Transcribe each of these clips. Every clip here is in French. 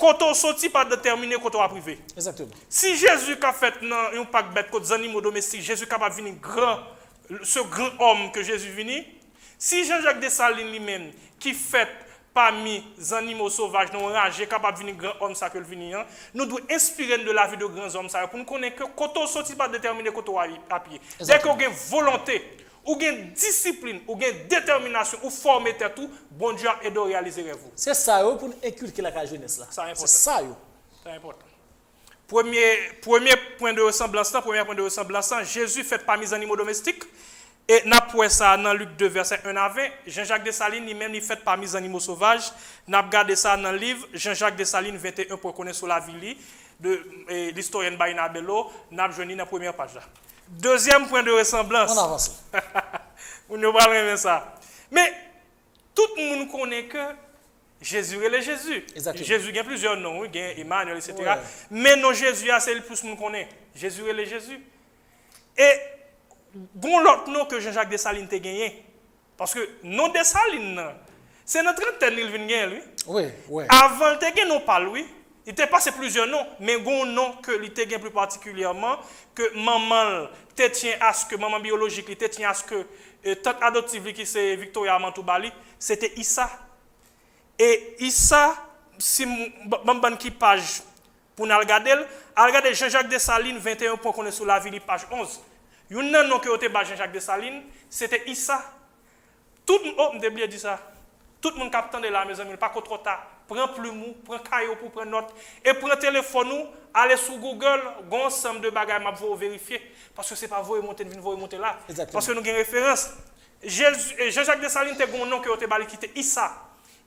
quand on sortit pas déterminé quand on a privé. Exactement. Si Jésus a fait un pack bête contre les animaux domestiques, Jésus capable de venir grand, ce grand homme que Jésus venu. Si Jean-Jacques Dessalines lui-même qui fait parmi les animaux sauvages, nous enragés, capable de venir grand homme ça que le venir, nous devons inspirer de la vie de grands hommes ça pour nous connaître que quand on sortit pas déterminé quand on a pied. Dès qu'on a une volonté, ou une discipline, ou une détermination, ou former tout, bon Dieu a aidé à réaliser vous. C'est ça pour inculquer la jeunesse là. C'est ça. C'est important. Premier point de ressemblance, Jésus fait parmi les animaux domestiques. Et n'a pas ça dans Luc 2, verset 1 à 20. Jean-Jacques Dessalines, lui-même, il fait parmi les animaux sauvages. N'a regardé ça dans le livre Jean-Jacques Dessalines 21 pour connaître sur la ville de l'historienne Baïna Bello. N'a pas dans la première page là. Deuxième point de ressemblance. On avance. Vous ne parlez ça. Mais tout le monde connaît que Jésus est le Jésus. Exactement. Jésus a plusieurs noms, il y a Emmanuel, etc. Ouais. Mais non, Jésus, c'est le plus que nous connaît. Jésus est le Jésus. Et bon l'autre nom que Jean-Jacques Dessalines a gagné. Parce que non Dessalines, c'est notre trentaine qu'il vient gagner, lui. Oui. Avant, il a gagné non pas lui. Il était passé plusieurs noms, mais un nom que il était plus particulièrement, que maman te tient à ce que, maman biologique, il te tient à ce que, tante adoptive qui c'est Victoria Amantoubali, c'était Issa. Et Issa, si je qui page pour nous regarder Jean-Jacques Dessalines 21 pour qu'on est sur la ville, page 11. Il y a un nom que vous avez Jean-Jacques Dessalines, c'était Issa. Tout le monde, oh, dit ça. Tout le monde capte de la maison, pas trop tard. Prends plume, prends caillou pour prendre note. Et prends téléphone, allez sur Google, un ensemble de bagages pour vérifier. Parce que ce n'est pas vous monter là. Exactement. Parce que nous avons une référence. Jean-Jacques Dessalines, c'est un nom que vous avez qui était Issa.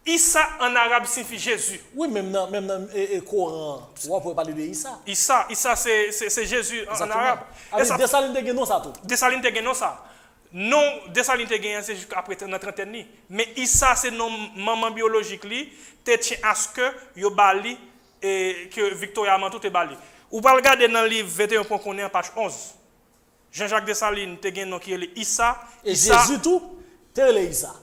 Issa en arabe signifie Jésus. Oui, même dans le Coran, on peut parler de Issa. Issa c'est Jésus en arabe. Dessalines te gagne ça tout. Dessalines te gagne ça. Non, Dessalines te gagne c'est après notre trentaine. Mais Issa c'est non maman biologique li, te tient à ce que yo bali et que Victoria Amantou te bali. Ou pas regarder dans le livre 21 point qu'on est en page 11. Jean-Jacques Dessalines te gagne nom qui est Issa. Et Jésus tout, te le Issa.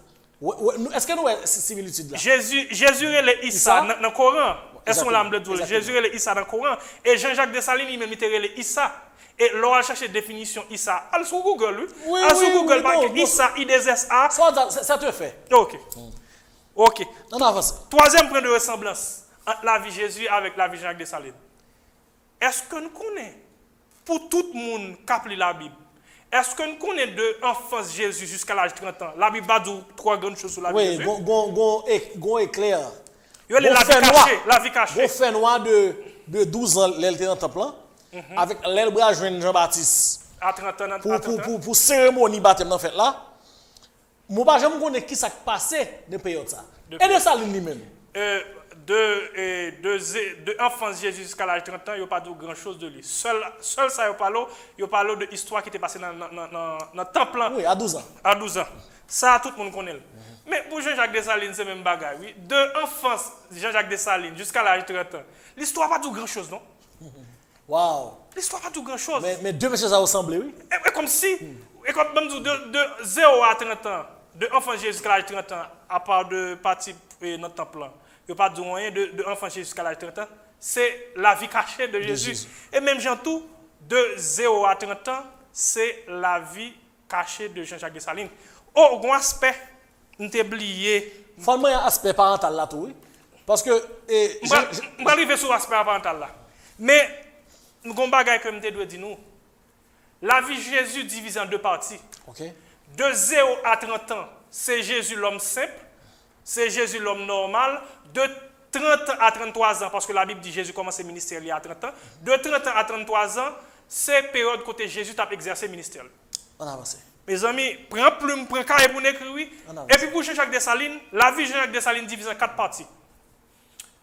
Est-ce que nous avons cette similitude là? Jésus est le Issa dans le Coran. Est-ce qu'on l'a dit? Jésus est le Issa dans le Coran. Et Jean-Jacques Dessalines, il même le Issa. Et l'on a cherché définition Issa. Allez sur Google, lui. Oui, sur Google, parce que Issa, I-D-S-A. Ça te fait. Ok. On avance. Troisième point de ressemblance entre la vie de Jésus avec la vie de Jean-Jacques Dessalines. Est-ce que nous connaissons, pour tout le monde qui a lu la Bible, est-ce que nous connaissons de l'enfance Jésus jusqu'à l'âge de 30 ans? La Bible a dit trois grandes choses sur la vie de Jésus. Oui, gon éclair. La vie cachée. Gon fait noir de 12 ans, l'elle était dans le temple, avec l'aile bras de Jean-Baptiste. À 30 ans. Pour cérémonie baptême dans fait là. Moi pas jamais connais qui ça passé de période ça. Et de ça lui-même. De enfance Jésus jusqu'à l'âge de 30 ans, il n'y a pas de grand chose de lui. Seul ça, il parle de l'histoire qui était passée dans le temple. Oui, à 12 ans. À 12 ans. Ça, tout le monde connaît. Mais pour Jean-Jacques Dessalines, c'est le même bagage. Oui. De enfance Jean-Jacques Dessalines jusqu'à l'âge de 30 ans, l'histoire n'a pas de grand chose, non? Waouh. L'histoire n'a pas de grand chose. Mais deux messieurs ça ressemblait, oui. Et comme si, et comme de 0 à 30 ans, de enfance jusqu'à l'âge de 30 ans, à part de partie dans notre temple, il n'y a pas de moyen de enfant jusqu'à l'âge de 30 ans. C'est la vie cachée de Jésus. Et même Jean tout, de 0 à 30 ans, c'est la vie cachée de Jean-Jacques Dessalines. Oh, un aspect, nous t'ai oublié. Faut un aspect parental là, tout, oui. Parce que. Je vais arriver sur l'aspect parental là. Mais, nous avons un bagage que je dois dire nous. La vie de Jésus divisée en deux parties. Okay. De 0 à 30 ans, c'est Jésus l'homme simple. C'est Jésus l'homme normal. De 30 à 33 ans, parce que la Bible dit Jésus commence le ministère à 30 ans. De 30 ans à 33 ans, c'est la période côté Jésus a exercé le ministère. On avance. Mes amis, prends plume, prends carré pour écrire. Et puis pour Jean-Jacques Dessalines, la vie de Jean-Jacques Dessalines divisée en 4 parties.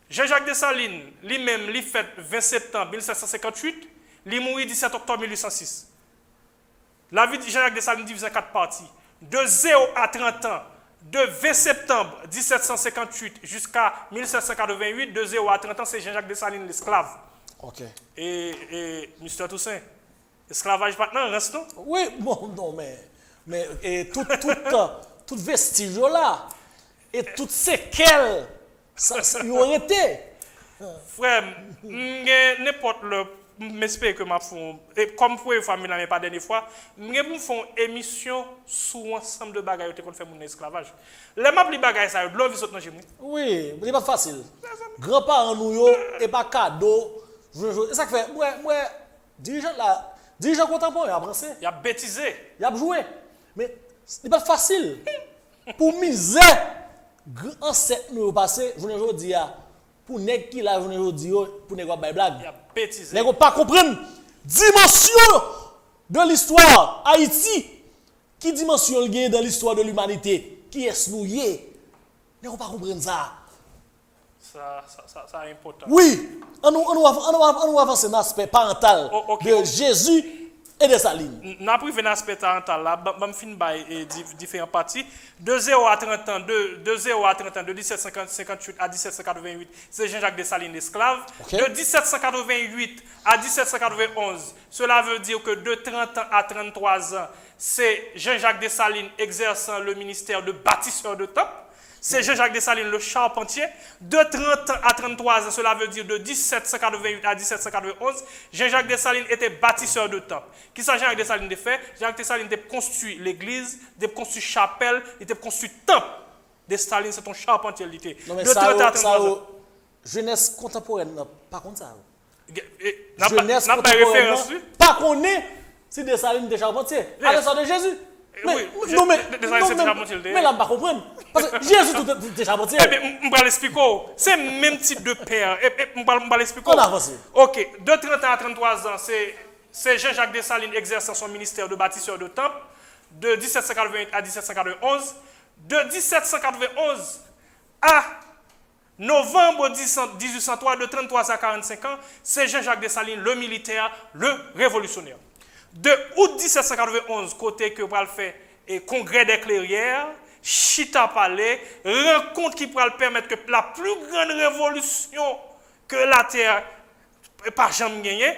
Jean-Jacques Dessalines, lui-même, il fait 20 septembre 1758, il mourit 17 octobre 1806. La vie de Jean-Jacques Dessalines divisée en 4 parties. De 0 à 30 ans, de 20 septembre 1758 jusqu'à 1788, de 0 à 30 ans, c'est Jean-Jacques Dessalines, l'esclave. Ok. Et Mr. Toussaint, esclavage maintenant, reste non? Oui, bon, non, mais et tout vestige là, et toutes séquelles, ça y aurait été. Frère, n'importe le m'espère que ma font et comme pour une famille la pas dernière fois, me font émission sur ensemble de bagages qu'on fait mon esclavage. Les m'a pli bagages ça de l'envie saute dans chez moi. Oui, c'est pas facile. Grands-parents nous yo et pas cadeau. C'est ça que fait moi dirigeant contemporain à français. Il a bêtisé. Il a joué. Mais c'est pas facile. Pour miser ancêtre nous passé, je ne dis pour nèg qui la journée aujourd'hui pour nèg ba blague. Il a bêtisé. Nèg pas comprendre dimension de l'histoire Haïti. Qui dimension il gagne dans l'histoire de l'humanité? Qui est-ce nous yé? Nèg pas comprendre ça. Ça est important. Oui, on avance dans l'aspect parental de Jésus et de sa ligne. N'a pris un aspect parental là, bam fin bay différentes parties. De 0 à 30 ans, de 0 à 30 ans, de 1758 à 1788, c'est Jean-Jacques Dessalines esclave. Okay. De 1788 à 1791, cela veut dire que de 30 ans à 33 ans, c'est Jean-Jacques Dessalines exerçant le ministère de bâtisseur de temple. C'est Jean-Jacques Dessalines, le charpentier. De 30 à 33 ans, cela veut dire de 1788 à 1791, Jean-Jacques Dessalines était bâtisseur de temple. Qui ça Jean-Jacques Dessalines a fait? Jean-Jacques Dessalines a construit l'église, il a construit chapelle, il a construit temple. Dessalines, c'est ton charpentier. Non, mais de 30 à 33 ans. Jeunesse contemporaine, pas comme ça. Jeunesse contemporaine, pas qu'on est, c'est Dessalines de charpentier. À l'instant de Jésus. Mais là, je ne pas comprendre. Parce que Jésus tout est charpentier. Eh bien, je vais l'expliquer. C'est le même type de père. Je vais l'expliquer. On avance. Ok, de 30 à 33 ans, c'est Jean-Jacques Dessalines exerçant son ministère de bâtisseur de temple. De 1788 à 1791. De 1791 à novembre 1803, de 33 à 45 ans, c'est Jean-Jacques Dessalines, le militaire, le révolutionnaire. De août 1791, côté que va le faire et congrès des clairières, Chita Palais, rencontre qui pourra permettre que la plus grande révolution que la terre pas jamais gagnée,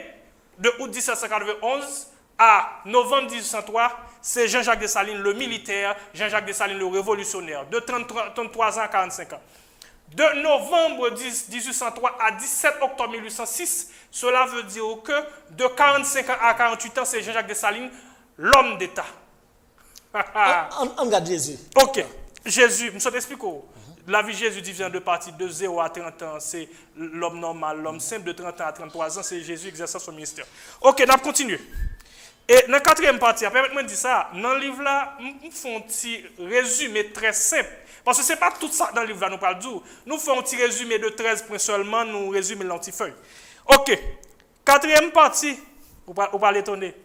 de août 1791 à novembre 1803, c'est Jean-Jacques Dessalines, le militaire, Jean-Jacques Dessalines, le révolutionnaire, de 33 ans à 45 ans. De novembre 1803 à 17 octobre 1806, cela veut dire que de 45 ans à 48 ans, c'est Jean-Jacques Dessalines, l'homme d'État. On regarde Jésus. Ok. Jésus, je t'explique. La vie de Jésus divise en deux parties. De 0 à 30 ans, c'est l'homme normal, l'homme simple. De 30 ans à 33 ans, c'est Jésus exerçant son ministère. Ok, on continue. Et dans la quatrième partie, permettez-moi de dire ça, dans le livre là, nous faisons un petit résumé très simple. Parce que ce n'est pas tout ça dans le livre là, nous parlons du. Nous faisons un petit résumé de 13 points seulement, nous résumons l'antifeuille. Ok. Quatrième partie, pour ne pas l'étonner.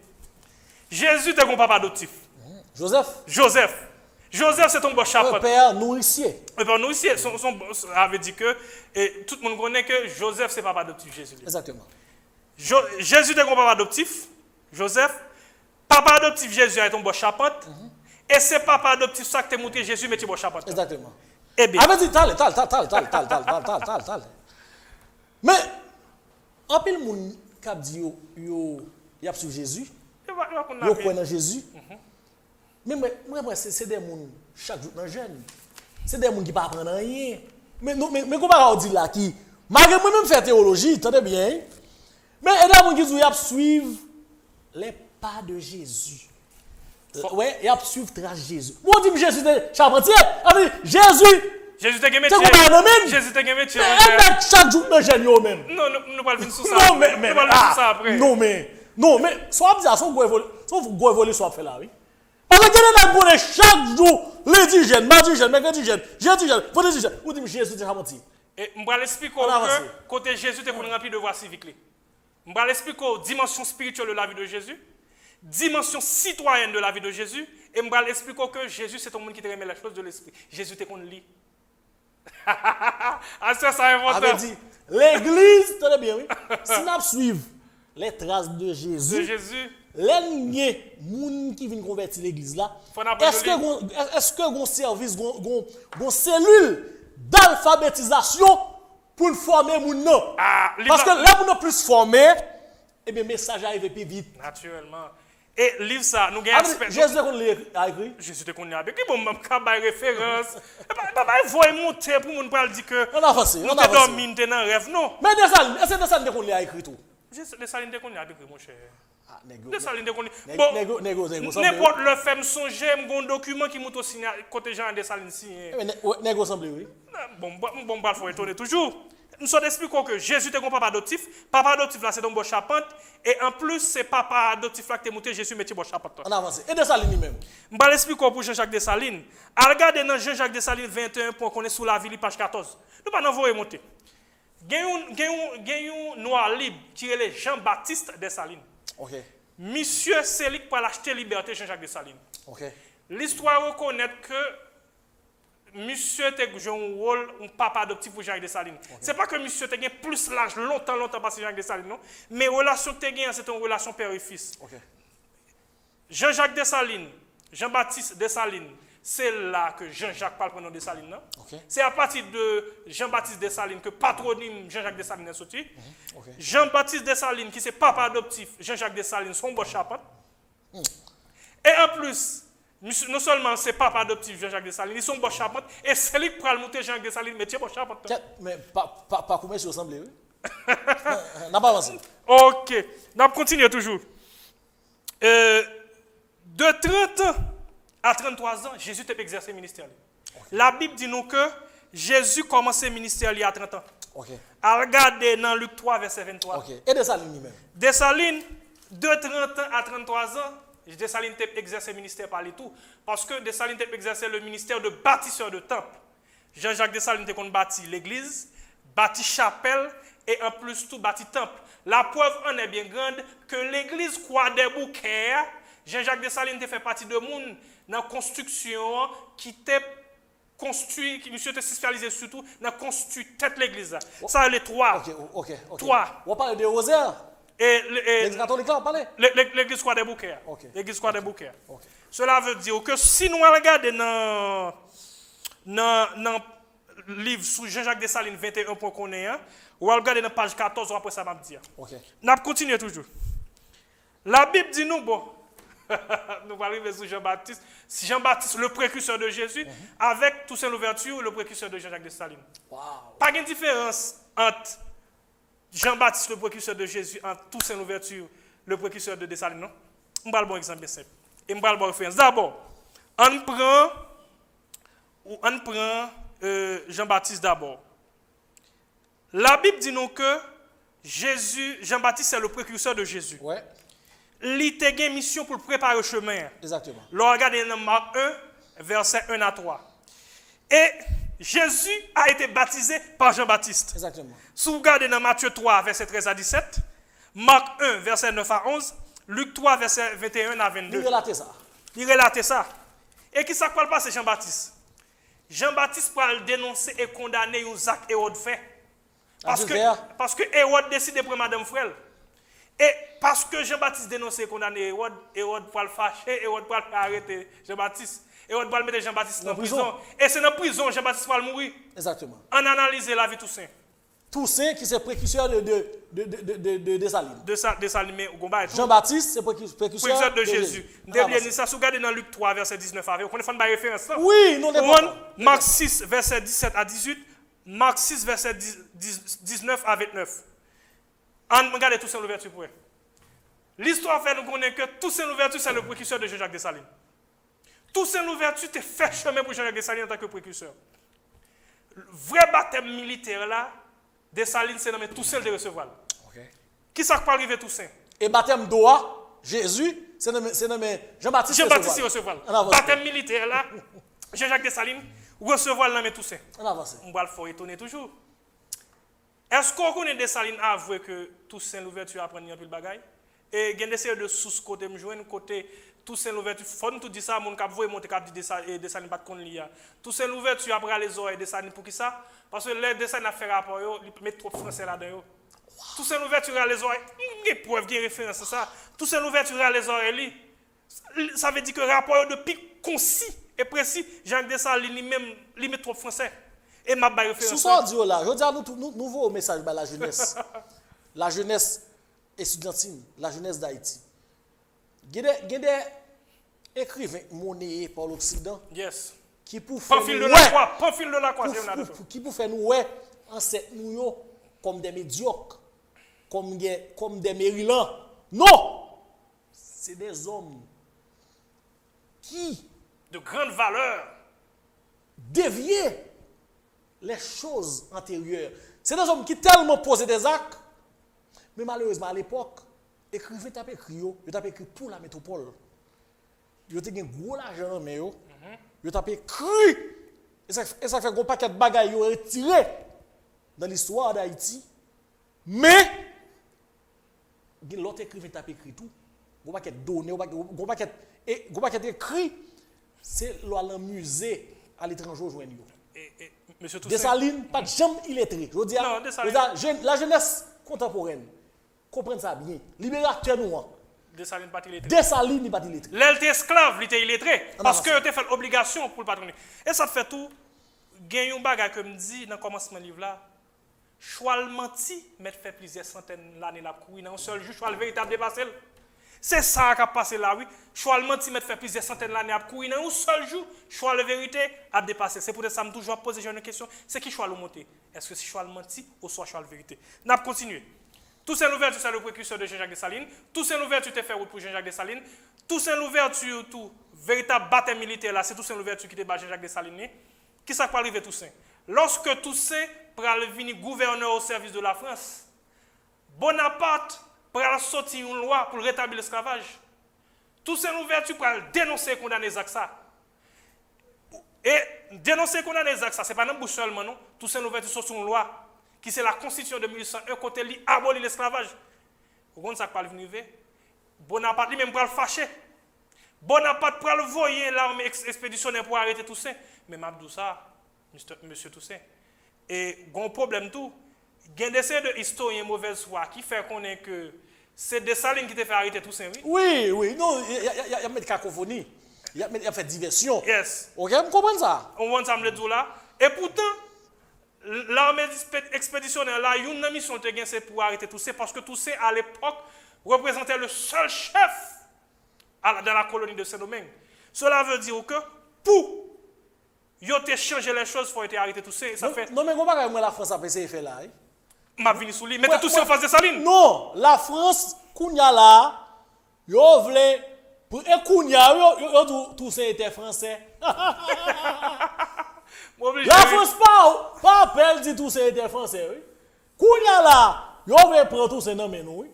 Jésus était un papa adoptif. Joseph, c'est ton bon chapeau. Père nourricier. Le père nourricier, ça avait dit que tout le monde connaît que Joseph, c'est papa adoptif Jésus. Exactement. Jésus était un papa adoptif, Joseph. Papa adoptif Jésus est ton bon chapeau. Et c'est papa adoptif ça que t'a montré Jésus, mais tu bon chapeau. Exactement. Eh bien. Avait dit tal. Mais, en pile moun k'ap dit yo y a sur Jésus. Yo croit dans Jésus. Mais moi c'est des gens chaque jour dans jeune. C'est des gens qui pas apprendre rien. Mais comment on dit là qui malgré moi même faire théologie, attendez bien. Mais il y a des gens qui disent y a suivre les pas de Jésus. Ouais, y a suivre trace Jésus. Moi dit Jésus est charpentier, Jésus te métier. Jésus te métier. Chaque jour dans jeune yo même. Non, nous pas venir sur ça. Non mais après. Non mais soit bizarre son go évoluer soit fait là oui. Parce que quelqu'un a chaque jour, lundi jeune, mardi jeune, mercredi jeune, jeudi jeune, vendredi jeune. Ou dit Jésus est charpentier. Et je vais l'expliquer que côté Jésus tu as rempli de devoirs civiques. Je vais l'expliquer dimension spirituelle de la vie de Jésus, dimension citoyenne de la vie de Jésus, et je vais l'expliquer que Jésus c'est un monde qui te remet la chose de l'esprit. Jésus te qu'on lit. Ah ça important. Avait dit l'église, tenez bien oui. Si nous suivons les traces de Jésus. Les gens qui viennent convertir l'église là, est-ce que un service, une cellule d'alphabétisation pour former les gens? Parce que là, nous plus formés, et bien le message arrive plus vite. Naturellement. Et livre ça, nous gagnons aspect. Jésus a écrit. Jésus te connaît avec. Bon, même quand bail référence. Papa, il faut monter pour moun pas dire que on avance. On te dormi dans rêve non. Mais Dessalines, est-ce que Dessalines qu'on a écrit tout? Dessalines te connaît avec mon cher. Ah, négo. Dessalines te connaît. Bon, n'importe le fait me songer, un document qui montre aussi côté Jean Dessalines si. Négo semble oui. Bon, bah faut étonner toujours. Nous sommes expliquons que Jésus était un papa adoptif. Papa adoptif là c'est donc bon charpente et en plus c'est papa adoptif là qui est monté Jésus métier bon charpente. On avance. Et Dessalines lui-même. Je vais l'expliquer pour Jean-Jacques Dessalines. À regarder dans Jean-Jacques Dessalines 21 point qu'on est sous la ville page 14. Nous pas n'envoyer monter. Il y a un noir libre qui est Jean-Baptiste Dessalines. OK. Monsieur Célic pour l'acheter liberté Jean-Jacques Dessalines. OK. L'histoire reconnaît que monsieur a joué un rôle, un papa adoptif pour Jean-Jacques Dessalines. Okay. Ce n'est pas que monsieur a plus l'âge, longtemps passé Jean-Jacques Dessalines, non. Mais la relation que tu as, c'est une relation père et fils. Okay. Jean-Jacques Dessalines, Jean-Baptiste Dessalines, c'est là que Jean-Jacques parle pour nous Dessalines. Okay. C'est à partir de Jean-Baptiste Dessalines que patronyme Jean-Jacques Dessalines est sorti. Okay. Jean-Baptiste Dessalines, qui c'est papa adoptif, Jean-Jacques Dessalines, son bon charpente. Et en plus, non seulement c'est papa adoptif Jean-Jacques Dessalines, ils sont bon charpente, et c'est lui qui prend le monter Jean-Jacques Dessalines, mais c'est bon charpente. Mais pas comment se ressemble, oui? N'a pas avancé. Ok, on continue toujours. De 30 à 33 ans, Jésus a exercé le ministère. Okay. La Bible dit nous que Jésus commençait le ministère à 30 ans. Okay. À regarder dans Luc 3, verset 23. Okay. Et Dessalines lui-même? Dessalines, de 30 à 33 ans, Dessalines a exercé le ministère par les tout. Parce que Dessalines a exercé le ministère de bâtisseur de temple. Jean-Jacques Dessalines a bâti l'église, bâti chapelle et en plus tout bâti temple. La preuve en est bien grande que l'église Croix des Bouquets, Jean-Jacques Dessalines a fait partie de monde dans la construction qui était construit, qui monsieur était spécialisé surtout dans la construction de l'église. Ça, les trois. Ok. Trois. On parle de Rosaire. L'église catholique là, on parle? L'église Croix des Bouquets. L'église Croix des Bouquets. Cela veut dire que si nous regardons dans le livre sous Jean-Jacques Dessalines 21 point qu'on est, ou regarder dans page 14 après ça m'a dire. Nous continuons toujours. La Bible dit nous bon. Nous allons arriver sur Jean-Baptiste. Jean-Baptiste, le précurseur de Jésus, avec Toussaint Louverture, le précurseur de Jean-Jacques Dessalines. Wow. Pas de différence entre Jean-Baptiste, le précurseur de Jésus, entre Toussaint Louverture, le précurseur de Dessalines, non? On va le bon exemple simple. Et on va le bon référence. D'abord, on prend Jean-Baptiste d'abord. La Bible dit nous que Jean-Baptiste, c'est le précurseur de Jésus. Ouais. Il a une mission pour préparer le chemin. Exactement. Regardez dans Marc 1, verset 1 à 3. Et Jésus a été baptisé par Jean-Baptiste. Exactement. Si vous regardez dans Matthieu 3, verset 13 à 17, Marc 1, verset 9 à 11, Luc 3, verset 21 à 22. Il relate ça. Et qui ça parle pas, c'est Jean-Baptiste. Jean-Baptiste pour dénoncer et condamner les actes Hérode fait. Parce que Hérode décide de prendre Madame Frère. Et parce que Jean-Baptiste dénonce et condamne Hérode pour le fâcher, Hérode pour arrêter Jean-Baptiste. Hérode pour mettre Jean-Baptiste dans la prison. Et c'est dans la prison Jean-Baptiste pour mourir. Exactement. On analyse la vie de Toussaint. Toussaint qui est précurseur de Dessalines. Dessalines, mais Jean-Baptiste, c'est précurseur de Jésus. Vous ça, si vous regardez dans Luc 3, verset 19 à 20, vous connaissez une référence là? Oui, non, Marc 6, verset 17 à 18, Marc 6, verset 19 à 29. On regarde Toussaint Louverture pour elle. L'histoire fait nous connaître que Toussaint Louverture, c'est le précurseur de Jean-Jacques Dessalines. Toussaint Louverture te fait chemin pour Jean-Jacques Dessalines en tant que précurseur. Le vrai baptême militaire là, Dessalines, c'est nommé Toussaint de recevoir. Qui ça peut arriver Toussaint? Et baptême d'Oa, Jésus, c'est nommé Jean-Baptiste Jean-Baptiste recevoir. Baptême militaire là, Jean-Jacques Dessalines, recevoir nommé Toussaint. On va le faire étonner toujours. Est-ce qu'on connaît Dessalines avoué que Toussaint Louverture a pris un peu de bagaille? Et il y a des séries de sous-côté, je joue côté Toussaint Louverture. Il faut tout dire ça, mon cap voyer monter cap dit Dessalines pas de connaître. Toussaint Louverture après les oreilles Dessalines pour qui ça? Parce que les Dessalines a fait rapport, il met trop de français là-dedans. Toussaint Louverture à les oreilles, il y a des preuves, il y a référence à ça. Toussaint Louverture à les oreilles, ça veut dire que le rapport depuis concis et précis, Jean-Jacques Dessalines lui-même, il met trop de français. Et ma baille référence. Sous ça, Dieu là, je dis à nous voulons message à la jeunesse. La jeunesse estudiantine, la jeunesse d'Haïti. Il y a des écrivains monnayés par l'Occident Yes. qui pour faire Pamphile de la croix, Pamphile de la croix, c'est une autre. qui pour faire nous ouais ancêtres nous comme des médiocres, comme des mérilans. Non! C'est des hommes qui de grande valeur déviaient les choses antérieures. C'est des hommes qui tellement posaient des actes, mais malheureusement à l'époque, écrivain t'a écrit, il t'a écrit pour la métropole. Il a un gros argent mais il t'a écrit et ça fait un paquet de bagailles retirés dans l'histoire d'Haïti. Mais l'autre écrivain t'a écrit tout. Il paquet de données, il paquet écrit, c'est le musée à l'étranger joindre. Monsieur Toussaint. Dessalines, pas de jamais illettré. Je veux dire, la jeunesse contemporaine, comprenne ça bien. Libérateur nous. Dessalines pas illettré. Dessalines n'est pas illettré. L'elle était esclave, il était illettré. Parce que tu fait l'obligation pour le patronner. Et ça te fait tout. Gagne un bagage que me dit dans le commencement du livre là. Choix le menti, mais fait plusieurs centaines d'années la couille. Dans un seul jour, choix le véritable dépassé. C'est ça qui a passé là, oui. Choix le menti, mais fait plusieurs centaines d'années à courir. Dans un seul jour, choix la vérité a dépassé. C'est pour ça que je toujours poser une question. C'est qui choix le monter? Est-ce que c'est choix le menti ou soit choix la vérité? N'a pas continué. Toussaint Louverture, c'est le précurseur de Jean-Jacques Dessalines. Toussaint Louverture t'es fait route pour Jean-Jacques Dessalines. Toussaint Louverture, tout véritable bataille militaire là, c'est Toussaint Louverture qui te bat Jean-Jacques Dessalines. Qui ça peut arriver Toussaint? Lorsque Toussaint pral venir gouverneur au service de la France, Bonaparte pral sortir une loi pour rétablir l'esclavage. Toussaint Louverture pral dénoncer et condamner ça. Et dénoncer et condamner ça, c'est pas dans bouche seulement non. Toussaint Louverture sort une loi qui c'est la constitution de 1801 côté li abolir l'esclavage. Vous comprenez ça pral venir? Bonaparte lui-même pral fâché. Bonaparte pral voyer l'armée expéditionnaire pour arrêter Toussaint. Mais m'abdou ça, monsieur Toussaint. Et un problème tout, il y a des historiens mauvaise foi qui fait qu'on est que c'est Dessalines qui t'a fait arrêter Toussaint, oui? Oui, non, il y a une cacophonie. Il y a fait diversion. Yes. Ok, vous comprenez ça? On voit ça me dire là. Et pourtant, l'armée expéditionnaire là, une mission c'est pour arrêter Toussaint parce que Toussaint à l'époque représentait le seul chef dans la colonie de Saint-Domingue. Cela veut dire que pour ils ont changé les choses pour arrêter Toussaint. Ça fait. Non, mais comment la France a essayé de faire là? M'a venu sous lui. Mettez Toussaint en face de Dessalines. Non, la France, Kounia là, yo voulait. Et Kounia, yo Toussaint était français. La France pas appelle dit Toussaint était français, oui. Kounia là, yo voulait prendre Toussaint dans mes nous, oui.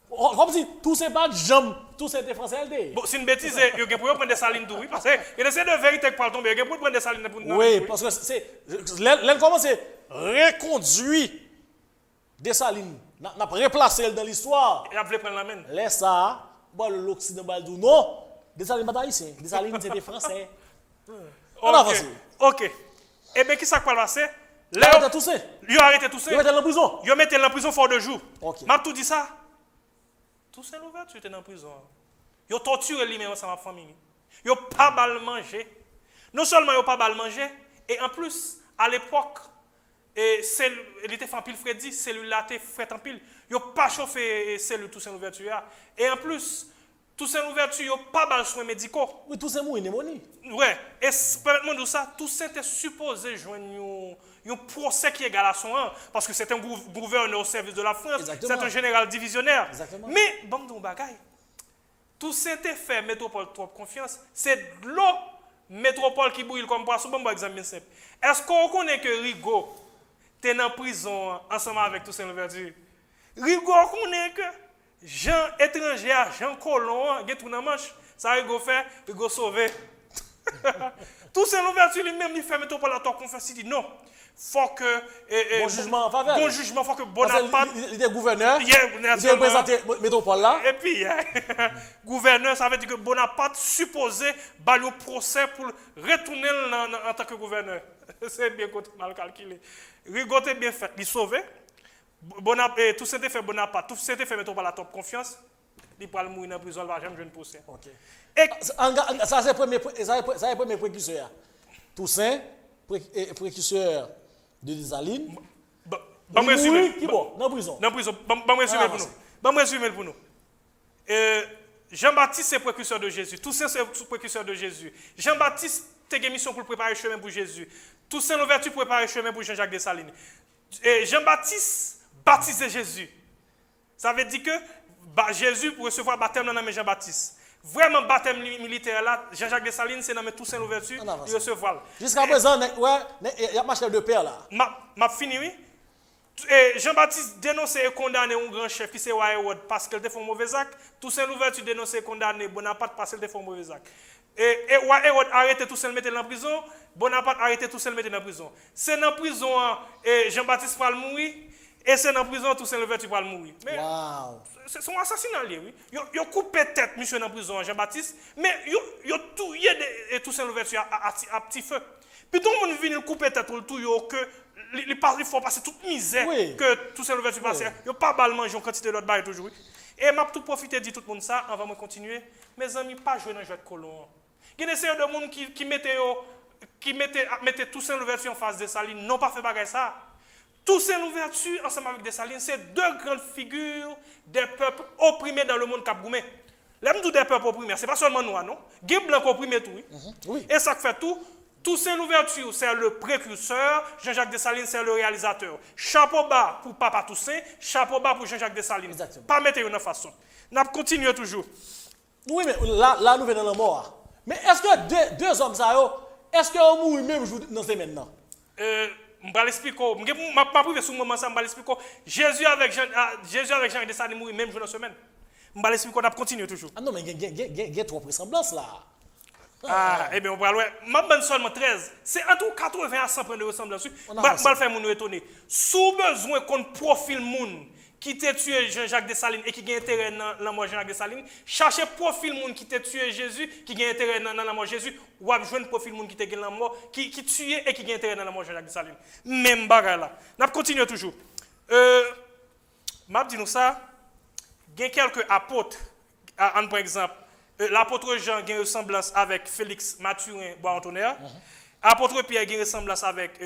Comme si Toussaint pas de jambe, Toussaint était français. Bon, c'est une bêtise, il y a pour prendre Dessalines tout, oui. Parce que il y a de vérité pour tomber, il y a pour prendre Dessalines pour nous. Oui, parce que c'est. L'elle commence à reconduire Dessalines. N'a pas replacé dans l'histoire. Et après prendre la main. Laisse ça, bon, l'Occident va dire non. Dessalines pas haïtien. Dessalines c'était français. Ok. Et bien, qui ça va passer? Il a arrêté Toussaint. Il a arrêté Toussaint. Il a mis en prison. Il a mis en prison fort de jours. Ok. M'a tout dit ça. Toussaint Louverture était en prison. Il a torturé lui-même ensemble avec la famille. Il n'a pas mal mangé. Non seulement il n'a pas mal mangé, et en plus, à l'époque, il était fait en pile Freddy, cellule-là était fait en pile. Il n'a pas chauffé cellule Toussaint Louverture. Et en plus, Toussaint Louverture, il n'a pas mal soins médicaux. Oui, Toussaint mou, il est moni. Ouais, et permettez-moi de ça, Toussaint était supposé joindre un procès qui est égal à son rang, parce que c'est un gouverneur au service de la France, c'est un général divisionnaire. Exactement. Mais, bon, mon bagaille, Toussaint était fait métropole trop confiance, c'est l'eau métropole qui brûle comme poisson, bon, exemple simple. Est-ce qu'on reconnaît que Rigaud était en prison ensemble avec Toussaint Louverture? Rigaud reconnaît que Jean étranger, Jean colon, il tout dans manche, ça Rigaud fait, Rigaud sauvé. Toussaint Louverture lui-même, il fait métropole à trop confiance, il dit non. Faut que bon jugement en faveur. Bon jugement, faut que Bonaparte. Il était gouverneur. Il est représenté métropole là. Et puis, gouverneur, ça veut dire que Bonaparte supposé battre un procès pour retourner en tant que gouverneur. C'est bien mal calculé. Rigaud est bien fait, il sauvé. Bonaparte, tout s'était fait Bonaparte, tout s'était fait métropole à top confiance. Il peut mourir dans la prison, il va jamais jouer un procès. OK. Et ça c'est le premier précurseur. Toussaint, précurseur de Dessalines. Bon, résumer. Qui bon? Dans prison. Dans prison. Bon, résumer pour nous. Bon, résumer pour nous. Jean-Baptiste, c'est précurseur de Jésus. Toussaint, c'est précurseur de Jésus. Jean-Baptiste, t'as une mission pour préparer le chemin pour Jésus. Toussaint Louverture pour préparer le chemin pour Jean-Jacques Dessalines. Et Jean-Baptiste baptisait Jésus. Ça veut dire que Jésus, pour recevoir le baptême, dans Jean-Baptiste. Vraiment, baptême militaire là, Jean-Jacques Dessalines, c'est dans Toussaint Louverture, il recevoir. Jusqu'à présent, il y a marché de père là. M'a fini, oui. Et Jean-Baptiste dénonçait et condamnait un grand chef qui c'est Hérode parce qu'il a fait un mauvais acte. Toussaint Louverture dénonçait et condamnait Bonaparte parce qu'il a fait un mauvais acte. Et Hérode arrêtait Toussaint le mettre en prison. Bonaparte arrêtait Toussaint le mettre en prison. C'est dans la prison Jean-Baptiste va mourir. Et c'est dans la prison Toussaint Louverture va mourir. Mais c'est son assassinat, oui. Il a coupé tête, monsieur, dans la prison Jean-Baptiste. Mais il a tué Toussaint Louverture à petit feu. Puis tout le monde vient couper tête tout que il faut passer toute misère que Toussaint Louverture passe. Il n'y a pas mal manger en quantité d'autres bails toujours. Et m'a tout profiter de dire tout le monde ça, on va continuer. Mes amis, pas jouer dans le jeu de colon. Il y a des séries de monde qui mettaient Toussaint Louverture en face de Dessalines, non pas fait bagarre ça. Toussaint Louverture, ensemble avec Dessalines, c'est deux grandes figures des peuples opprimés dans le monde Cap-Goumé. L'aime tout des peuples opprimés, ce n'est pas seulement nous, non? Guy Blanc opprimé tout, oui. Et ça fait tout. Toussaint Louverture, c'est le précurseur, Jean-Jacques Dessalines, c'est le réalisateur. Chapeau bas pour Papa Toussaint, chapeau bas pour Jean-Jacques Dessalines. Exactement. Pas mettre une façon. Nous continuons toujours. Oui, mais là, nous venons dans la mort. Mais est-ce que deux hommes, ça, est-ce qu'ils ont mouru même dans ces maintenant? Je vais l'expliquer. Je ne vais pas priver sur le moment, je vais l'expliquer. Jésus avec Jean Dessalines mouru même jour dans la semaine. Je vais l'expliquer, on va continuer toujours. Ah non, mais il y a trop de ressemblances là. Eh bien, on va voir. Ma bonne seulement 13. C'est entre 80 à 100 points de ressemblance. Je vais faire mon étonner. Sous besoin qu'on profile moun qui t'a tué Jean-Jacques Dessalines et qui a intérêt dans la mort de Jean-Jacques Dessalines, cherchez profil moun qui t'a tué Jésus, qui a intérêt dans la mort de Jésus, ou à joindre profil moun qui t'a dans la mort, qui tué et qui a intérêt dans la mort de Jean-Jacques Dessalines. Même bagarre là. On continue toujours. M'a dit nous ça. Il y a quelques apôtres, par exemple. L'apôtre Jean a une ressemblance avec Félix Mathurin Bois-Antonnerre. L'apôtre Pierre a une ressemblance avec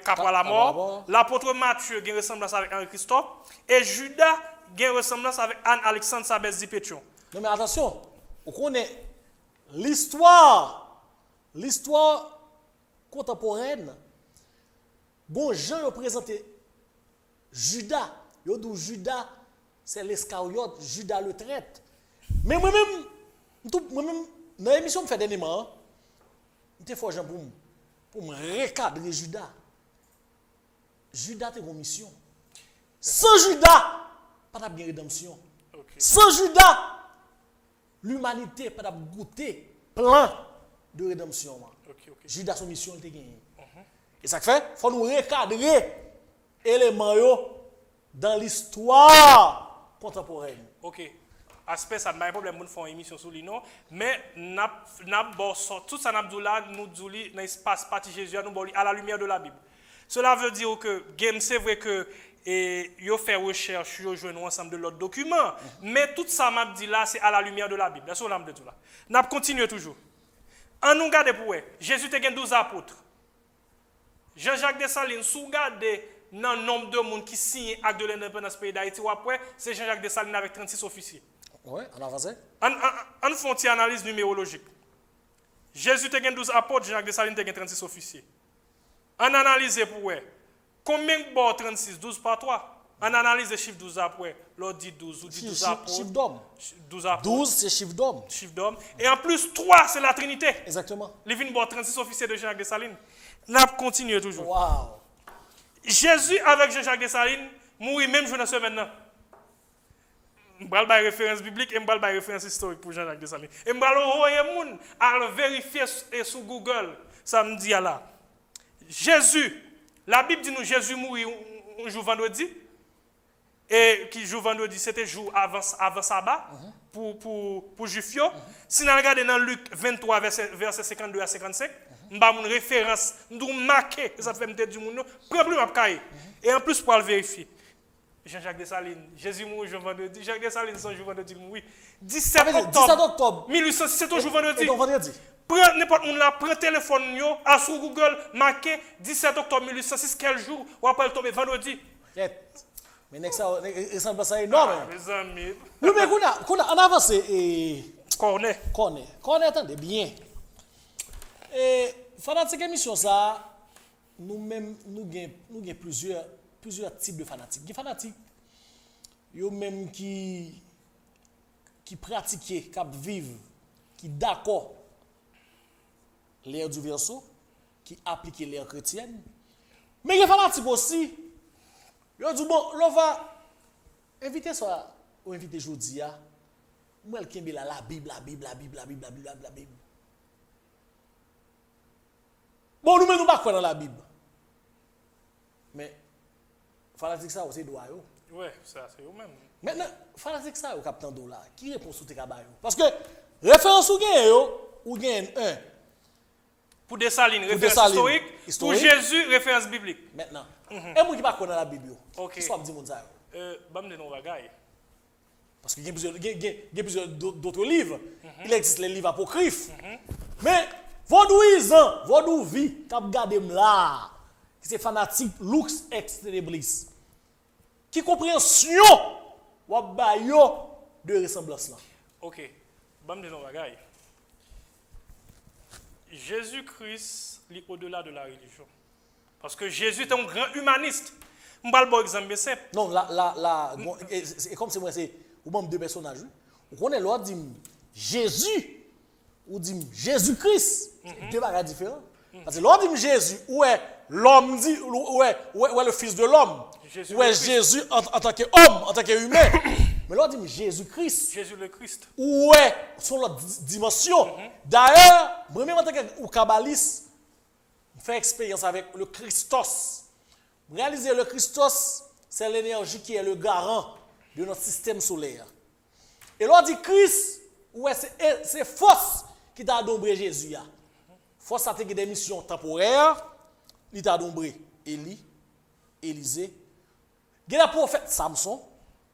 Capra la mort. L'apôtre Matthieu a une ressemblance avec Henri Christophe. Et Judas a une ressemblance avec Anne-Alexandre Sabès Pétion. Non mais attention, on connaît l'histoire contemporaine. Bon, Jean a présenté Judas. Il a dit Judas, c'est l'Iscariote, Judas le traite. Mais moi-même, dans l'émission que je fais dernièrement, je fais Jean pour me recadrer Judas. Judas a une mission. Sans Judas, pas de rédemption. Sans Judas, l'humanité n'a pas goûté plein de rédemption. Judas a une mission, il a gagné. Et ça fait, il faut nous recadrer éléments dans l'histoire contemporaine. Ok. Aspect ça pas un problème nous faire une émission sur lui non mais tout ça nous dit dans l'espace parti Jésus nous à la lumière de la Bible. Cela veut dire que c'est vrai que yo fait recherche yo joindre ensemble de l'autre document mais tout ça m'a dit là c'est à la lumière de la Bible. C'est ça de tout là. N'a continuer toujours. En nous garder pour Jésus te 12 apôtres. Jean-Jacques Dessalines sous garder dans le nombre de monde qui signe acte de l'indépendance pays d'Haïti ou après c'est Jean-Jacques Dessalines avec 36 officiers. Oui, on avance. On fait une analyse numérologique. Jésus a 12 apôtres, Jean-Jacques Dessalines a 36 officiers. On analyse pour combien de bords 36, 12 par 3. On analyse le chiffre 12 après, l'autre dit 12, ou dit 12 apôtres. Chiffre d'homme. 12 c'est chiffre d'homme. Chiffre d'homme. Et en plus, 3 c'est la Trinité. Exactement. Les 20 bords 36 officiers de Jean-Jacques Dessalines. N'a continué toujours. Wow. Jésus avec Jean-Jacques Dessalines mourit même jour dans ce maintenant. Je vais faire référence biblique et je vais faire référence historique pour Jean-Jacques Dessalines. Et je vais envoyer les gens à le vérifier sur Google. Ça me dit là. Jésus, la Bible dit nous Jésus mourit un jour vendredi. Et qui jour vendredi, c'était jour avant sabbat pour Juifio. Si nous regardons dans Luc 23, verset 52 à 55, nous avons une référence, nous marquer, ça fait me dire du monde, prends plus ma cahier. Et en plus pour le vérifier. Jean-Jacques Dessalines, Jésus mourit jour vendredi. Jacques Dessalines, son jour vendredi, oui. 17 octobre 1806, c'est un jour vendredi. N'importe où là, prends téléphone, à sur Google, marqué 17 octobre 1806, quel jour, ou après le tomber vendredi. Mais next ça ressemble ça énorme. Mes amis. Oui, mais qu'on a avance et Cornet. Attendez bien. Et fanatique émission ça nous-mêmes nous gain plusieurs types de fanatiques. Des fanatiques yo même qui pratiquent, qui vivent, qui d'accord l'ère du verso, qui appliquent l'ère chrétienne. Mais les fanatiques aussi, yo dit bon, on va inviter ça ou inviter Jodia, moi qui aime la Bible. Bon, nous-mêmes nous pas croire dans la Bible. Mais fanatique ça aussi doit yo. Ouais, ça c'est eux-mêmes. Maintenant, fanatique ça au capitaine dollar, qui répond sous tes cabayos? Parce que référence ou gagne yo, ou gagne un. Pour Dessalines, référence historique. Pour Jésus, référence biblique. Maintenant. Et moi qui pas connaître la Bible yo. OK. Soit me dit mon ça. Bam de non bagaille. Parce qu'il y a plusieurs d'autres livres. Il existe les livres apocryphes. Mais votre vie, quand vous regardez là, qui c'est fanatique, lux ex tenebris. Qui compréhension ou bayo de ressemblance là. OK. Bam de non bagaille. Jésus-Christ est au-delà de la religion. Parce que Jésus est un grand humaniste. Je vais vous exemple bien simple. Non, bon, et comme c'est moi, c'est ou même deux personnages. Vous connaissez l'autre dit Jésus ou dit Jésus-Christ. Deux bagages différents. Parce que l'autre dit Jésus, où est l'homme dit, où est le fils de l'homme. Où est Jésus en tant qu'homme, en tant qu'humain. Mais l'autre dit Jésus-Christ. Jésus le Christ. Où est son autre dimension. D'ailleurs, moi-même en tant que kabbaliste, je fais expérience avec le Christos. Réaliser le Christos, c'est l'énergie qui est le garant de notre système solaire. Et l'on dit Christ, ouais, c'est force qui t'a dombré Jésus. Force a des missions temporaires, il t'a dombré Élie, Élisée. Il y a le prophète Samson,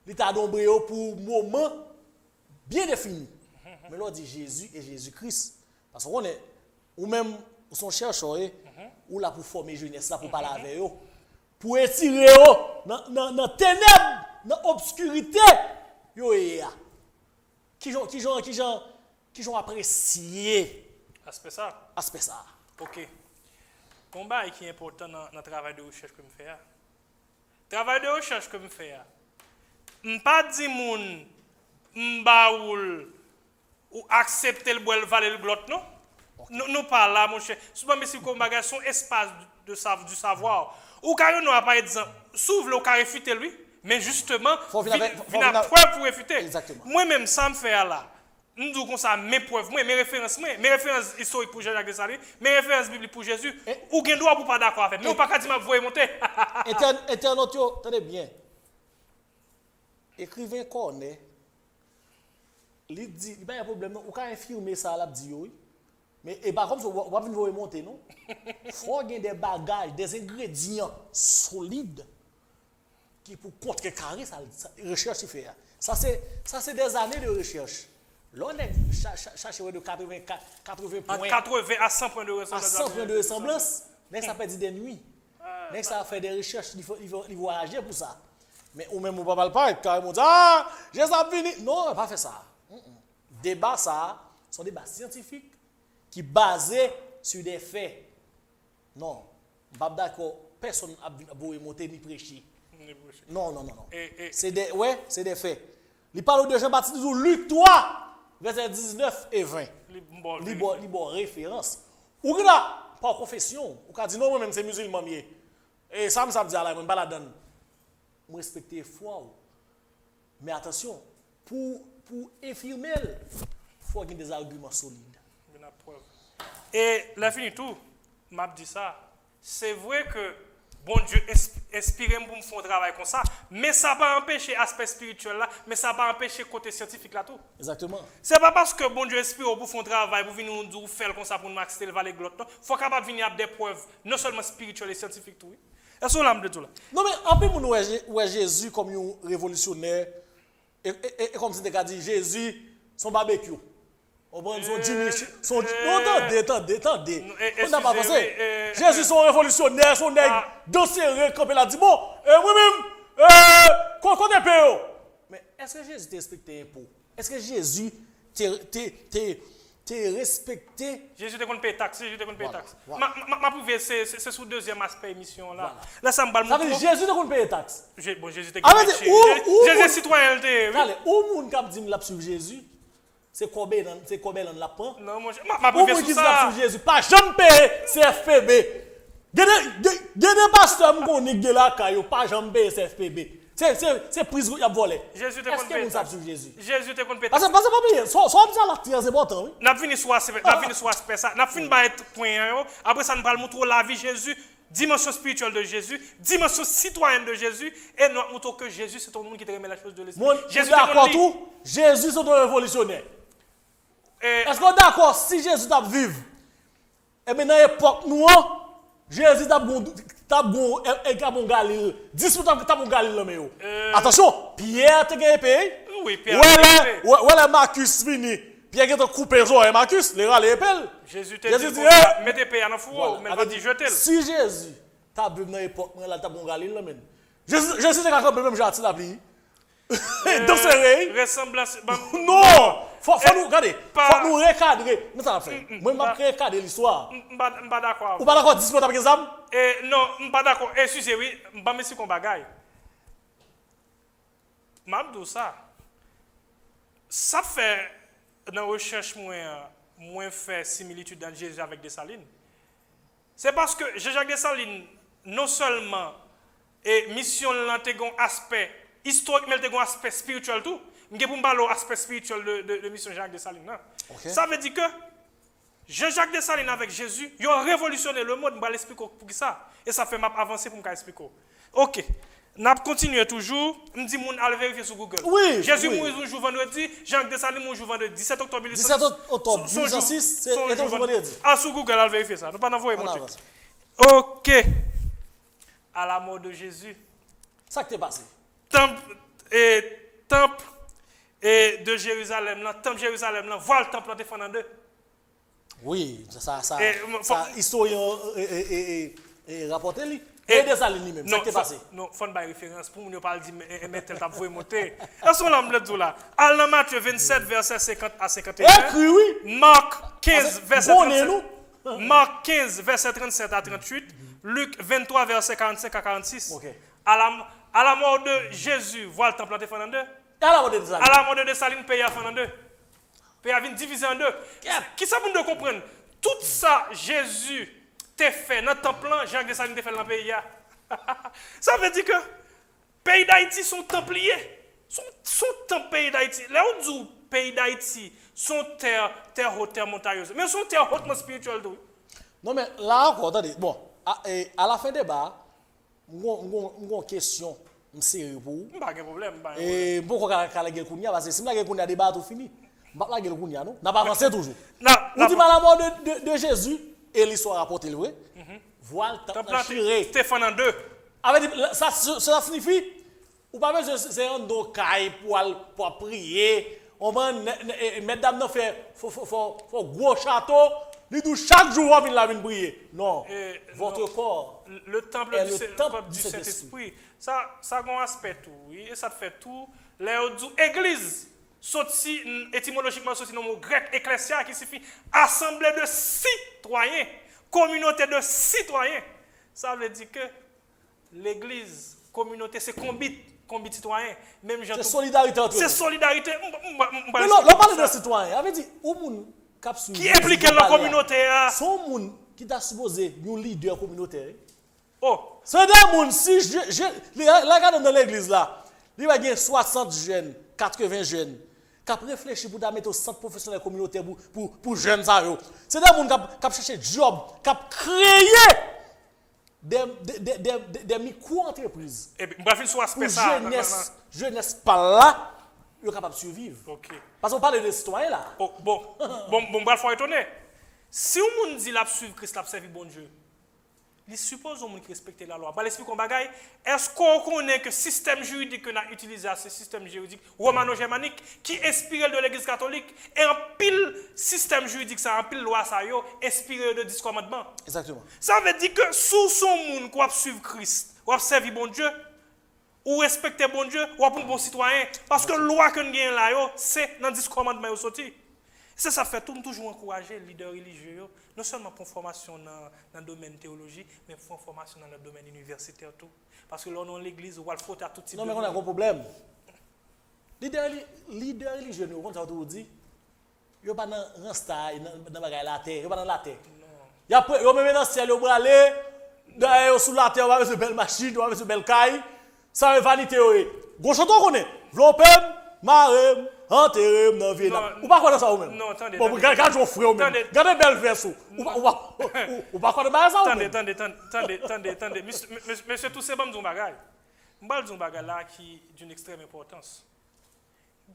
il t'a dombré pour un moment bien défini. Mais l'on dit Jésus et Jésus-Christ. Parce qu'on est, ou même, son chercheur, ou là pour former jeunesse, là pour parler avec eux. Pour étirer dans les ténèbres, dans l'obscurité, qui ont apprécié aspect ça. OK. Combat qui est important dans le travail de recherche que je fais. Travail de recherche que je fais. Je ne pas dire moun m'baoul ou accepter le boire valer le glot non. Nous pas là mon cher. Souvent mais si comme bagage son espace du savoir. Ou carré nous pas exemple s'ouvre le carré réfuter lui mais justement il y a preuve pour réfuter. Exactement. Moi même ça me fait là. Nous disons comme ça mes preuves mes références historiques pour Jacques Dessalines, mes références bibliques pour Jésus ou gen droit pour pas d'accord avec mais on pas qu'à dire m'a voyer monter. Internaute tenez bien. Écrivain Cornet il dit il pas un problème non, on peut infirmer ça là dit oui. Mais et par contre on va venir voyer monter non. Faut gagner des bagages, des ingrédients solides qui pour contrecarrer ça recherche fait. Ça c'est des années de recherche. L'on est cherché de 80 points. 80 à 100 points de ressemblance. À 100 points de ressemblance. Mais ça fait des nuits. Mais ça fait des recherches, il faut agir pour ça. Mais ou même on ne parle pas, carrément dire ah, j'ai ça fini. Non, on n'a pas fait ça. Débat ça, sont des débats scientifiques qui basés sur des faits. Non, je ne suis pas d'accord. Personne n'a beau monter ni prêcher. Non. C'est des faits. Il parle de Jean-Baptiste Luc 3. Verset 19 et 20. Libre référence. Ou là, par confession, ou quand dit non, moi-même c'est musulman. Et ça me dit à la même baladane. Je respecte la foi. Mais attention, pour infirmer, il faut avoir des arguments solides. Et la fin tout, m'a dit ça. C'est vrai que bon Dieu inspiré pour me faire un travail comme ça, mais ça n'a pas empêché l'aspect spirituel là, mais ça n'a pas empêché le côté scientifique là tout. Exactement. C'est pas parce que bon Dieu inspire pour faire un travail, pour venir nous faire comme ça pour nous accepter le valet glotte. Il faut capable venir avec des preuves, non seulement spirituelles et scientifiques tout. Est-ce que l'âme de tout là? Non mais en peu nous ouais Jésus comme un révolutionnaire et comme si tu as dit Jésus son barbecue. On prend son Jimmy, son attendez. On n'a pas pensé. Jésus son révolutionnaire, son nègre, dossier campé là dit bon, moi-même Côté PO. Mais est-ce que Jésus t'a respecté impôt? Est-ce que Jésus t'a respecté? Jésus t'a payer taxe, Jésus t'a payer taxe. Voilà. Ma prouvé, c'est sous deuxième aspect émission là. Là, ça me parle. Ça veut dire Jésus t'a payer taxe. Bon, Jésus t'a Jésus est citoyen. Allez, où moun k'ap dit la sur Jésus? C'est combien dans la prend? Non, moi, ma prouvé sur ça. Sur Jésus, pas jamais payer CFPB. Gade pasteur m'konni de la caillou, pas jamais payer CFPB. C'est prise qui a volé. Jésus te Est-ce que vous avez sur Jésus? Jésus te compte péter. Parce que pas bien, soit ça la très important, oui. N'a fini soit aspect ça. N'a fini ba être point après ça nous parle montrer la vie Jésus, dimension spirituelle de Jésus, dimension citoyenne de Jésus et nous montre que Jésus c'est tout le monde qui te remet la chose de l'esprit. Jésus d'accord tout. Jésus c'est un révolutionnaire. Est-ce qu'on est d'accord si Jésus t'a vivre? Et maintenant époque nous Jésus t'a bon Galilée. 10 minutes t'a bon Galilée. Attention, Pierre te gagné paye. Oui, Pierre. Ouais, Marcus fini. Pierre qui a coupé les oreilles Marcus, les râles épelle. Jésus te dit mettez paye dans four, mais va dire jeter. Si Jésus t'a vu dans l'époque là t'a bon Galilée là même. Jésus te capable même gentil la vie. Dans ce ressemblance non, faut nous regarder, faut nous recadrer. Nous ça fait. Moi m'a recadrer l'histoire. Pas d'accord. Ou pas d'accord 10 minutes après examen? Non, pas d'accord. Excusez oui, pas merci qu'on bagaille. M'abdou ça. Ça fait dans recherche moins fait similitude dans Jésus avec Dessalines. C'est parce que Jean-Jacques Dessalines non seulement et mission l'antégon aspect historique mais l'antégon aspect spirituel tout. Je pour parler aspect spirituel de mission Jean-Jacques Dessalines. Okay. Ça veut dire que Jean-Jacques Dessalines avec Jésus, ils ont révolutionné le monde. Je vais l'expliquer pour ça. Et ça fait map avancer pour me expliquer. Ok. N'a continué toujours. Me dit mon aller vérifier sur Google. Oui. Jésus mourit un jour vendredi, Jean Dessalines mourit un jour vendredi 17 octobre 17 octobre 2006, c'est un vendredi. Ah sur Google aller vérifier ça. Nous pas envoyer mon truc. OK. À la mort de Jésus. Ça qui est passé. Temple de Jérusalem là, temple Jérusalem là, voilà le temple là défendant deux. Oui, ça historien rapporté lui. Et des salines lui-même, ça qui est passé. Non, faut pas référence pour ne pas dire mais tel t'a voué monter. Est-ce qu'on l'a dit là? Dans Matthieu 27 verset 50 à 51. Écrit oui. Marc 15 verset 37. Marc 15 verset 37 à 38. Luc 23 verset 45 à 46. OK. À la mort de Jésus, voilà le temple défendant deux. À la mort de Dessalines, pays à défendant deux. Pays à venir divisé en deux. Qui ça pour nous comprendre? Tout ça, Jésus t'a fait dans le temple, Jacques Dessalines t'a fait dans le pays. Ça veut dire que le pays d'Haïti sont templiers. Sont temple pays d'Haïti. Là où dit pays d'Haïti sont terre haute, terre montagneuse. Mais sont terre hautement spirituelle. Non, mais là encore, attendez. Bon, à la fin du débat, une question. Sérieux pour vous. Pas de problème. Et pourquoi la gueule kounia parce que si la gueule kounia débat tout fini. La gueule kounia non, n'a pas avancé toujours. On dit la mort de Jésus et l'histoire rapportée le vrai. Voilà le chiré. Stéphane en deux. Ça signifie ou pas besoin c'est un docaille pour prier. On va mesdames non fait faut gros château. Chaque jour, on vient prier. Non. Votre corps. Le temple du Saint-Esprit. Ça a un aspect tout. Oui, et ça fait tout. L'église, étymologiquement, c'est un mot grec ecclésia qui signifie assemblée de citoyens. Communauté de citoyens. Ça veut dire que l'église, communauté, c'est combit citoyen. C'est solidarité entre eux. C'est solidarité. On parle de citoyens. On veut dire, qui implique la communauté. Son monde qui t'a supposé un leader communautaire. Oh. C'est des gens, si regarde dans l'église là, il va y avoir 60 jeunes, 80 jeunes, qui ont réfléchi pour mettre au centre professionnel communautaire pour jeunes. C'est des gens qui ont cherché job, qui ont créé des micro-entreprises. Et bien, bref, soit pour jeunesse par là. Ils sont capables de survivre. Okay. Parce qu'on parle de citoyens là. Bon, il faut étonner. Si on dit la suivre Christ, la servir bon Dieu, il suppose qu'on respecte la loi. Par l'explique qu'on bagaille, est-ce qu'on connaît que le système juridique qu'on a utilisé, ce système juridique romano-germanique, qui est inspiré de l'Église catholique, et en pile système juridique, ça en pile loi, ça inspiré de 10 commandements. Exactement. Ça veut dire que sous son monde qu'on suivre Christ, on servir bon Dieu, ou respecter bon Dieu, ou pour un bon citoyen. Parce que la loi que nous avons là, c'est dans le 10 commandements qui sorti. C'est ça fait tout, toujours encourager les leaders religieux, non seulement pour une formation dans le domaine théologie, mais pour une formation dans le domaine universitaire tout. Parce que là, dans l'église, on va le faute à tout type de... Non, mais on a un gros problème. Leader religieux, nous, on vous dit, il n'y a pas dans style, dans la terre, il n'y a pas dans la terre. Il y a même dans le ciel, il va aller, sous la terre, on va avoir une belle machine, on va avoir une belle caille. Ça va vanité. Gros chanton qu'on est. Vlopem, marem, enterrem, dans Vietnam. Ou pas quoi dans ça ou même? Non, attendez. Bon, regardez vos frères ou même. Regardez belle verse ou pas quoi de ça ou même? Attendez. Monsieur tout c'est bon d'un bagage. M'bal d'un bagage là qui d'une extrême importance.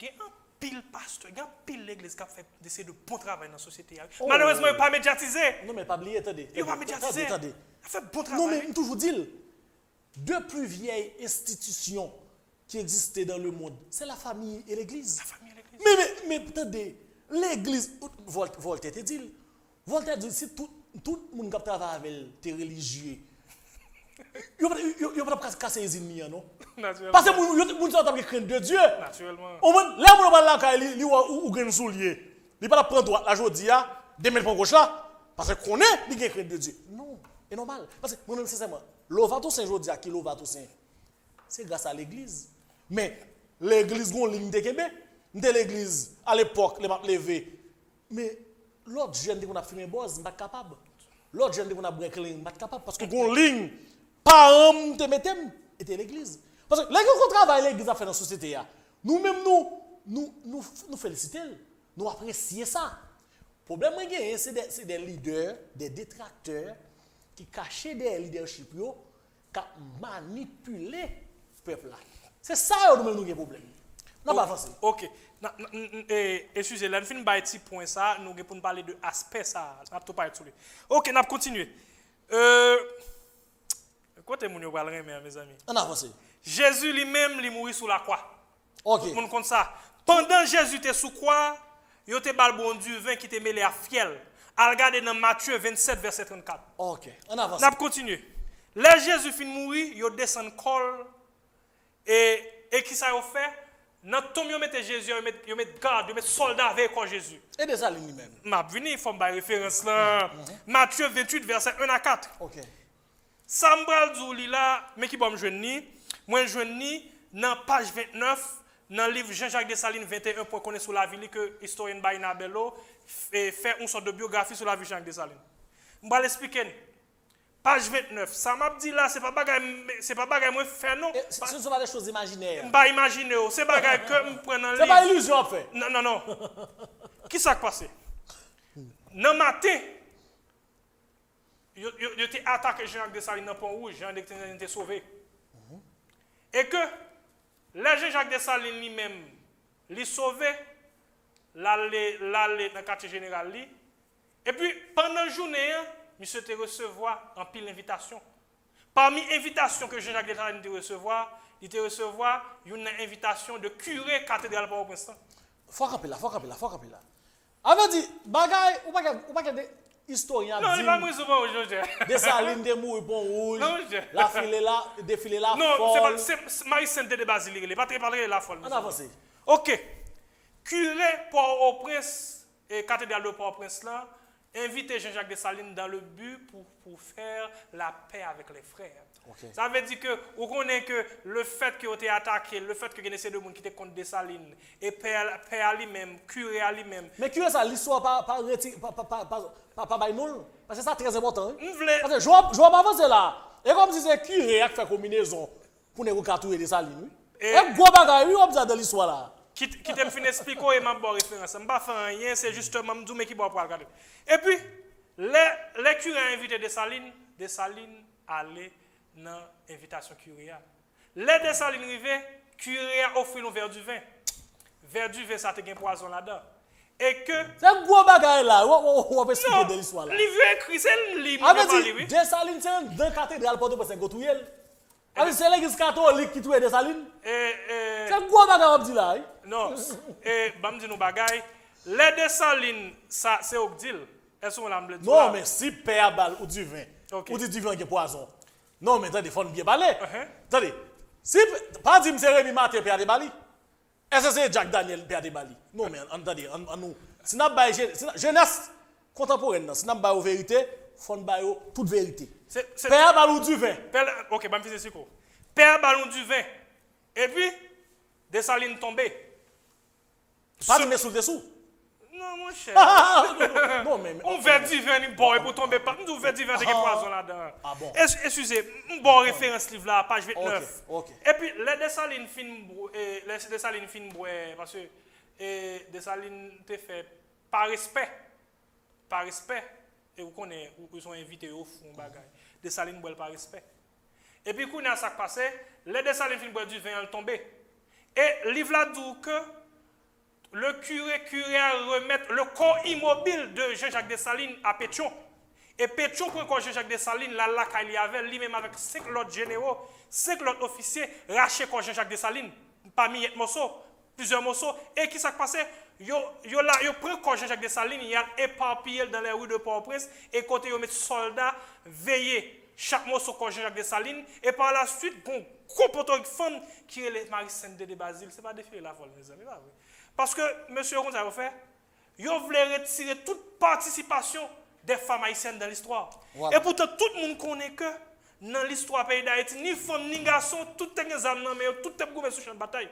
Il y a un pile pasteur, il y a un pile l'église qui a fait d'essayer de bon travail dans la société. Malheureusement, il n'est pas médiatisé. Non, mais pas oublier, attendez. Il n'est pas médiatisé. Attendez. Il fait bon travail. Non, mais toujours dit, deux plus vieilles institutions qui existaient dans le monde, c'est la famille et l'église. La famille et l'église. Mais attendez, l'église, Voltaire te dit, si tout le monde qui travaille avec tes religieux, il n'y a pas de casser les ennemis, non? Naturellement. Parce que les gens qui craignent de Dieu. Naturellement. Là, on va là, il y a un soulier. Il ne va pas prendre droit la journée, demain pour gauche là, parce qu'on est, il y a crainte de Dieu. Non, c'est normal. Parce que, moi, sincèrement, l'Ovato Saint-Jodi, qui est l'Ovato Saint, c'est grâce à l'église. Mais l'église, on ligne de Québec, l'église, à l'époque, les m'a levé. Mais l'autre jeune qu'on a fumé boss, n'est pas capable. L'autre jeune qu'on a breaké, n'est pas capable. Parce que on ligne, pas un te mettem, était l'église. Parce que l'église qu'on travaille, l'église a fait dans la société, nous-mêmes, nous félicitons, nous apprécions ça. Le problème, c'est des leaders, des détracteurs qui cachent des leaderships, qui manipulent le peuple. C'est ça nous avons problème. Non, pas avancé. Ok. Excusez-moi, nous finissons par petit point ça, nous allons parler de aspect ça. On va parler de ça. Ok, on va continuer. Quoi est-ce que vous parlez, mes amis? On avance. Jésus lui-même, il mourit sous la croix. Ok. Tout le monde compte ça. Pendant Jésus était sous croix, il était bon du vin qui était mêlé à fiel. À regarder dans Matthieu 27, verset 34. Ok. On avance. On va continuer. Là, Jésus finit de mourir, il descend le col. Et qui ça a fait? Dans le temps où ils Jésus, ils mettent garde, ils mettent soldats avec Jésus. Et des salines lui-même. Je vais venir, il faut me référence là. Matthieu 28, verset 1 à 4. Ok. Sambral Zouli là, mais qui va me joindre? Moi, je joindre dans page 29, dans le livre Jean-Jacques Dessalines 21, pour connaître sur la vie que l'historien Baina Bello fait une sorte de biographie sur la vie de Jean-Jacques Dessalines. Je vais l'expliquer. Page 29. Ça m'a dit là, c'est pas bagaille moi faire non. Ce ne sont pas des choses imaginaires. Pas imaginer, c'est bagaille que je prends dans le livre. C'est pas illusion en fait. Non. Qui s'est passé? Dans le matin, il était attaqué Jean-Jacques Dessalines dans le pont rouge, Jean-Jacques Dessalines était sauvé. Et que Jean-Jacques Dessalines lui-même, il sauvé, l'aller dans le quartier général. Et puis, pendant la journée, monsieur te recevoir en pile d'invitations. Parmi les invitations que Jean-Jacques Dessalines te recevoir, il te recevoir une invitation de curé cathédrale Port-au-Prince. Faut camper là. Avait dit, bagaille, ou pas des historiens. Non, il va me recevoir aujourd'hui. Dessalines de mourir pont rouge. La file là, défilé là. Non, c'est Marie-Sainte de Basile, il n'est pas très parlé de la folle. On avance. Ok. Curé Port-au-Prince et cathédrale de Port-au-Prince là, inviter Jean-Jacques Dessalines dans le but pour faire la paix avec les frères. Okay. Ça veut dire que vous connaissez que le fait qu'il a été attaqué, le fait que il y a ces deux personnes qui étaient contre Dessalines, et père à lui-même, curé à lui-même. Mais curé ça, l'histoire pas bail parce que ça très important. Parce que je vois pas avancer là. Et comme si c'est curé qui fait combinaison pour ne pas tuer Dessalines. Et gros bagaille, on ça dans l'histoire là. Qui t'aime fin expliquer et m'a bon référence. Je ne pas faire rien, c'est justement me qui va regarder. Et puis les curés invités Dessalines allaient dans l'invitation curé. Les Dessalines arrivés, curé a offert un verre du vin. Verre du vin ça te gagne poison là-dedans. Et que c'est un gros bagaille là, on va expliquer de l'histoire là. Livre écrit, c'est le livre. Dessalines c'est dans cathédrale Port-au-Prince Gotouyel. Alors c'est l'église catholique qui tue Dessalines. C'est un gros bagaille on dit là. Non, et bam dit nous bagaille, les Dessalines ça c'est Ogdil. Est-ce qu'on l'a dit? Non, mais si père balle ou du vin, ou du vin qui est poison. Non, mais attendez, il faut bien parler. Attendez, Si, pas dire que c'est Rémi Martin Père de Bali. Est-ce que c'est Jack Daniel Père de Bali? Non, mais entendez, nous. Si nous avons jeunesse contemporaine, si nous avons vérité, il faut nous toute vérité. Père Balou du vin. Ok, je vais me faire Père Ballon du vin. Et puis, Dessalines tombées. Pas de sous dessous. Non, mon cher. Non, mais. On verre divin, il boit pour tomber pas. Nous verre divin, il y a poison là-dedans. Ah bon. Excusez, on boit référence livre là, page 29. Ok. Et puis, les Dessalines fin parce que Dessalines te fait par respect. Par respect. Et vous connaissez, ils sont invités au fond, bagaille. Dessalines boivent par respect. Et puis, quand il y a ça qui passe, les Dessalines fin boire du vin, elles tombent. Et livre là dit que le curé a remettre le corps immobile de Jean-Jacques Dessalines à Pétion. Et Pétion, pour le corps Jean-Jacques Dessalines, là, il y avait lui-même avec 5 autres généraux, 5 autres officiers, racheté corps Jean-Jacques Dessalines, parmi plusieurs morceaux. Et qui s'est passé? Yo prend corps Jean-Jacques Dessalines, il a éparpillé dans les rues de Port-au-Prince, et côté yo met soldats veillés. Chaque morceau corps Jean-Jacques Dessalines, et par la suite, bon, gros poteau femme qui est les Marie-Sainte de Basile. Ce n'est pas défier la folle, mes amis. Parce que, monsieur Gonzalo a fait, il voulait retirer toute participation des femmes haïtiennes dans l'histoire. Voilà. Et pourtant, tout le monde connaît que dans l'histoire du pays d'Haïti, ni femmes ni garçons, tout est des âmes, mais tout est gouverne sous champ de bataille.